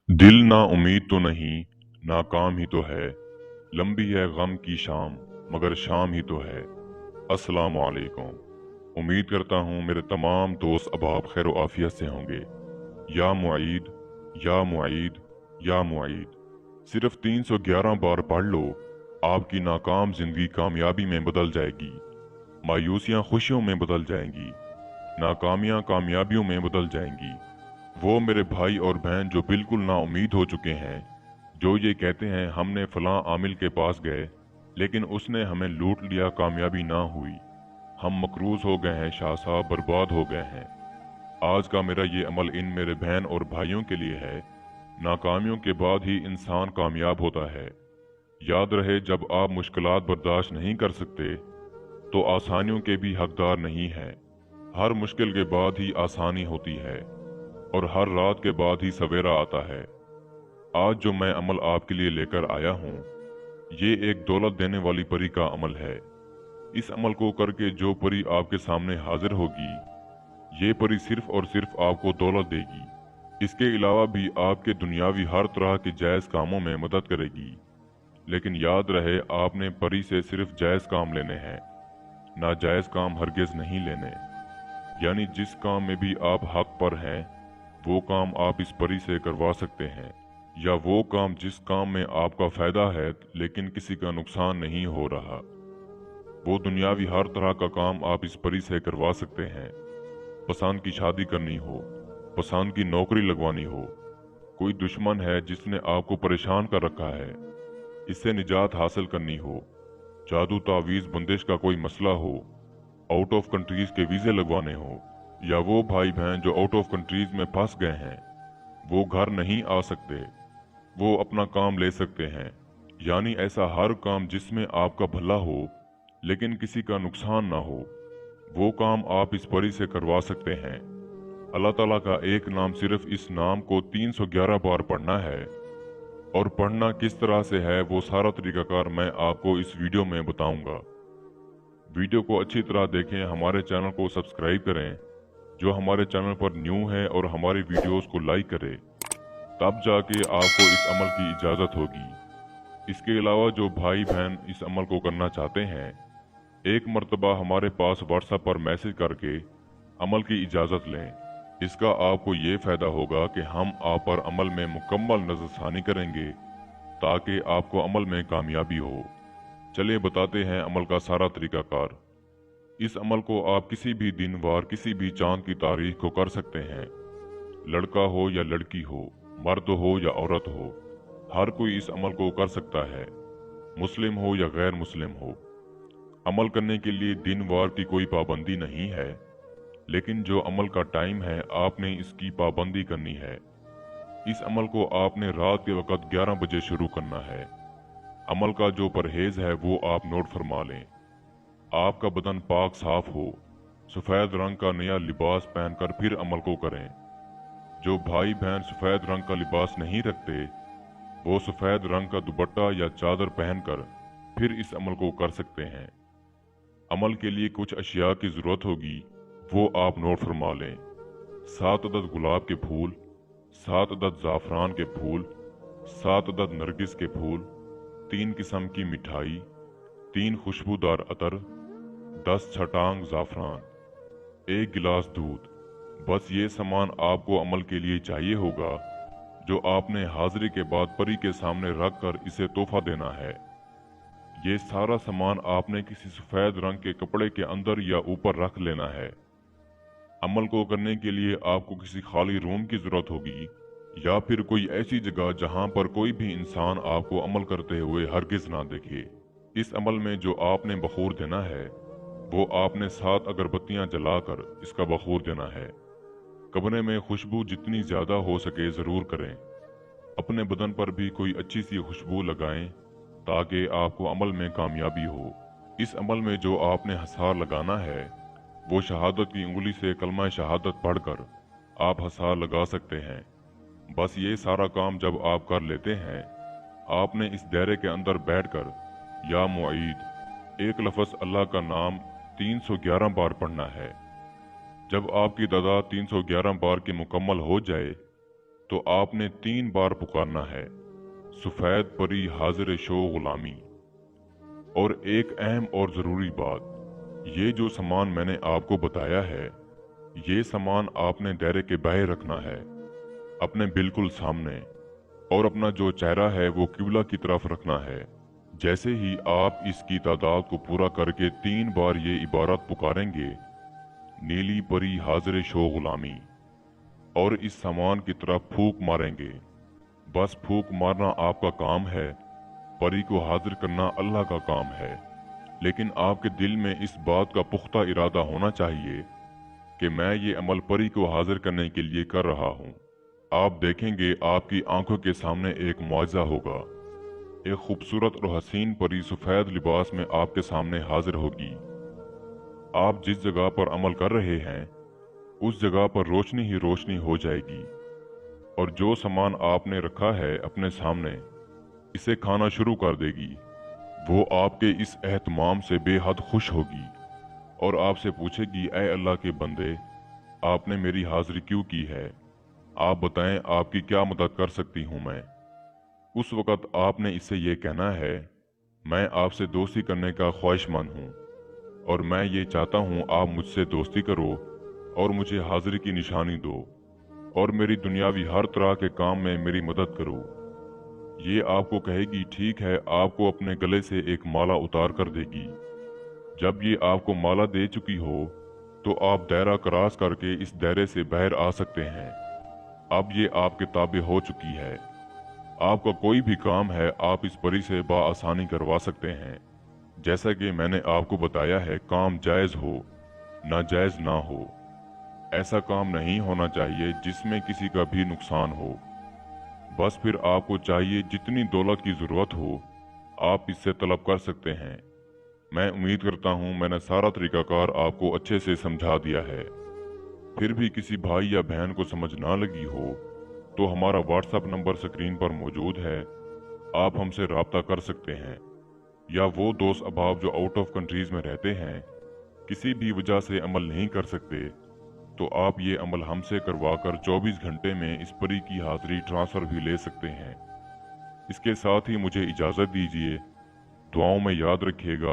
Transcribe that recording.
दिल ना उम्मीद तो नहीं, नाकाम ही तो है। लंबी है गम की शाम, मगर शाम ही तो है। अस्सलाम वालेकुम। उम्मीद करता हूँ मेरे तमाम दोस्त अहबाब खैर आफियत से होंगे। या मुईद, या मुईद, या मुईद। सिर्फ 311 बार पढ़ लो, आपकी नाकाम जिंदगी कामयाबी में बदल जाएगी। मायूसियाँ खुशियों में बदल जाएंगी, नाकामियाँ कामयाबियों में बदल जाएंगी। वो मेरे भाई और बहन जो बिल्कुल नाउमीद हो चुके हैं, जो ये कहते हैं हमने फलां आमिल के पास गए लेकिन उसने हमें लूट लिया, कामयाबी ना हुई, हम मकरूज हो गए हैं, शाह साहब बर्बाद हो गए हैं। आज का मेरा ये अमल इन मेरे बहन और भाइयों के लिए है। नाकामियों के बाद ही इंसान कामयाब होता है। याद रहे, जब आप मुश्किलात बर्दाश्त नहीं कर सकते तो आसानियों के भी हकदार नहीं हैं। हर मुश्किल के बाद ही आसानी होती है और हर रात के बाद ही सवेरा आता है। आज जो मैं अमल आपके लिए लेकर आया हूँ, ये एक दौलत देने वाली परी का अमल है। इस अमल को करके जो परी आपके सामने हाजिर होगी, ये परी सिर्फ और सिर्फ आपको दौलत देगी। इसके अलावा भी आपके दुनियावी हर तरह के जायज़ कामों में मदद करेगी। लेकिन याद रहे, आपने परी से सिर्फ जायज़ काम लेने हैं, नाजायज़ काम हरगिज़ नहीं लेने। यानी जिस काम में भी आप हक पर हैं, वो काम आप इस परी से करवा सकते हैं, या वो काम जिस काम में आपका फायदा है लेकिन किसी का नुकसान नहीं हो रहा, वो दुनियावी हर तरह का काम आप इस परी से करवा सकते हैं। पसंद की शादी करनी हो, पसंद की नौकरी लगवानी हो, कोई दुश्मन है जिसने आपको परेशान कर रखा है, इससे निजात हासिल करनी हो, जादू तावीज़ बंदिश का कोई मसला हो, आउट ऑफ कंट्रीज के वीज़े लगवाने हो, या वो भाई बहन जो आउट ऑफ कंट्रीज में फंस गए हैं, वो घर नहीं आ सकते, वो अपना काम ले सकते हैं। यानी ऐसा हर काम जिसमें आपका भला हो लेकिन किसी का नुकसान ना हो, वो काम आप इस परी से करवा सकते हैं। अल्लाह ताला का एक नाम, सिर्फ इस नाम को 311 बार पढ़ना है। और पढ़ना किस तरह से है, वो सारा तरीकाकार मैं आपको इस वीडियो में बताऊंगा। वीडियो को अच्छी तरह देखें, हमारे चैनल को सब्सक्राइब करें जो हमारे चैनल पर न्यू है, और हमारी वीडियोस को लाइक करें, तब जाके आपको इस अमल की इजाज़त होगी। इसके अलावा जो भाई बहन इस अमल को करना चाहते हैं, एक मर्तबा हमारे पास व्हाट्सएप पर मैसेज करके अमल की इजाज़त लें। इसका आपको ये फ़ायदा होगा कि हम आप पर अमल में मुकम्मल नज़रसानी करेंगे ताकि आपको अमल में कामयाबी हो। चलिए बताते हैं अमल का सारा तरीकाकार। इस अमल को आप किसी भी दिन वार, किसी भी चांद की तारीख को कर सकते हैं। लड़का हो या लड़की हो, मर्द हो या औरत हो, हर कोई इस अमल को कर सकता है, मुस्लिम हो या गैर मुस्लिम हो। अमल करने के लिए दिन वार की कोई पाबंदी नहीं है, लेकिन जो अमल का टाइम है आपने इसकी पाबंदी करनी है। इस अमल को आपने रात के वक्त 11 बजे शुरू करना है। अमल का जो परहेज है वो आप नोट फरमा लें। आपका बदन पाक साफ हो, सफ़ेद रंग का नया लिबास पहनकर फिर अमल को करें। जो भाई बहन सफ़ेद रंग का लिबास नहीं रखते, वो सफ़ेद रंग का दुपट्टा या चादर पहनकर फिर इस अमल को कर सकते हैं। अमल के लिए कुछ अशिया की ज़रूरत होगी, वो आप नोट फरमा लें। 7 अदद गुलाब के फूल, 7 अदद ज़ाफ़रान के फूल, 7 अदद नरगिस के फूल, 3 किस्म की मिठाई, 3 खुशबूदार अतर, 10 छटांग ज़ाफ़रान, 1 गिलास दूध। बस ये सामान आपको अमल के लिए चाहिए होगा, जो आपने हाजिरी के बाद परी के सामने रख कर इसे तोहफा देना है। ये सारा सामान आपने किसी सफ़ेद रंग के कपड़े के अंदर या ऊपर रख लेना है। अमल को करने के लिए आपको किसी खाली रूम की ज़रूरत होगी, या फिर कोई ऐसी जगह जहां पर कोई भी इंसान आपको अमल करते हुए हरगिज़ ना देखे। इस अमल में जो आपने बखूर देना है, वो आपने 7 अगरबत्तियां जलाकर इसका बखूर देना है। कमरे में खुशबू जितनी ज़्यादा हो सके ज़रूर करें। अपने बदन पर भी कोई अच्छी सी खुशबू लगाएं ताकि आपको अमल में कामयाबी हो। इस अमल में जो आपने हसार लगाना है, वो शहादत की उंगली से कलमा शहादत पढ़कर आप हसार लगा सकते हैं। बस ये सारा काम जब आप कर लेते हैं, आपने इस दायरे के अंदर बैठकर या मुईद, एक लफ्ज़ अल्लाह का नाम 311 बार पढ़ना है। जब आपकी तादाद 311 बार की मुकम्मल हो जाए, तो आपने 3 बार पुकारना है, सफेद परी हाजिर शो गुलामी। और एक अहम और ज़रूरी बात, ये जो सामान मैंने आपको बताया है, ये सामान आपने दायरे के बाहर रखना है, अपने बिल्कुल सामने, और अपना जो चेहरा है वो किबला की तरफ रखना है। जैसे ही आप इसकी तादाद को पूरा करके 3 बार ये इबारत पुकारेंगे, नीली परी हाजिर शो गुलामी, और इस सामान की तरफ फूंक मारेंगे। बस फूंक मारना आपका काम है, परी को हाजिर करना अल्लाह का काम है। लेकिन आपके दिल में इस बात का पुख्ता इरादा होना चाहिए कि मैं ये अमल परी को हाजिर करने के लिए कर रहा हूँ। आप देखेंगे आपकी आंखों के सामने एक मुआजिज़ा होगा। एक खूबसूरत और हसीन परी सफ़ेद लिबास में आपके सामने हाजिर होगी। आप जिस जगह पर अमल कर रहे हैं उस जगह पर रोशनी ही रोशनी हो जाएगी, और जो सामान आपने रखा है अपने सामने इसे खाना शुरू कर देगी। वो आपके इस एहतमाम से बेहद खुश होगी और आपसे पूछेगी, ऐ अल्लाह के बंदे, आपने मेरी हाजिरी क्यों की है? आप बताएं, आपकी क्या मदद कर सकती हूँ मैं? उस वक़्त आपने इससे ये कहना है, मैं आपसे दोस्ती करने का ख्वाहिशमंद हूँ और मैं ये चाहता हूँ आप मुझसे दोस्ती करो और मुझे हाजिरी की निशानी दो और मेरी दुनियावी हर तरह के काम में मेरी मदद करो। ये आपको कहेगी, ठीक है, आपको अपने गले से एक माला उतार कर देगी। जब ये आपको माला दे चुकी हो तो आप दायरा क्रॉस करके इस दायरे से बाहर आ सकते हैं। अब ये आपके ताबे हो चुकी है। आपका कोई भी काम है आप इस परी से बाआसानी करवा सकते हैं। जैसा कि मैंने आपको बताया है, काम जायज़ हो, नाजायज़ ना हो। ऐसा काम नहीं होना चाहिए जिसमें किसी का भी नुकसान हो। बस फिर आपको चाहिए जितनी दौलत की ज़रूरत हो आप इससे तलब कर सकते हैं। मैं उम्मीद करता हूँ मैंने सारा तरीकाकार आपको अच्छे से समझा दिया है। फिर भी किसी भाई या बहन को समझ ना लगी हो तो हमारा व्हाट्सएप नंबर स्क्रीन पर मौजूद है, आप हमसे रब्ता कर सकते हैं। या वो दोस्त अहबाब जो आउट ऑफ कंट्रीज में रहते हैं, किसी भी वजह से अमल नहीं कर सकते, तो आप ये अमल हमसे करवाकर 24 घंटे में इस परी की हाजिरी ट्रांसफ़र भी ले सकते हैं। इसके साथ ही मुझे इजाज़त दीजिए। दुआओं में याद रखिएगा।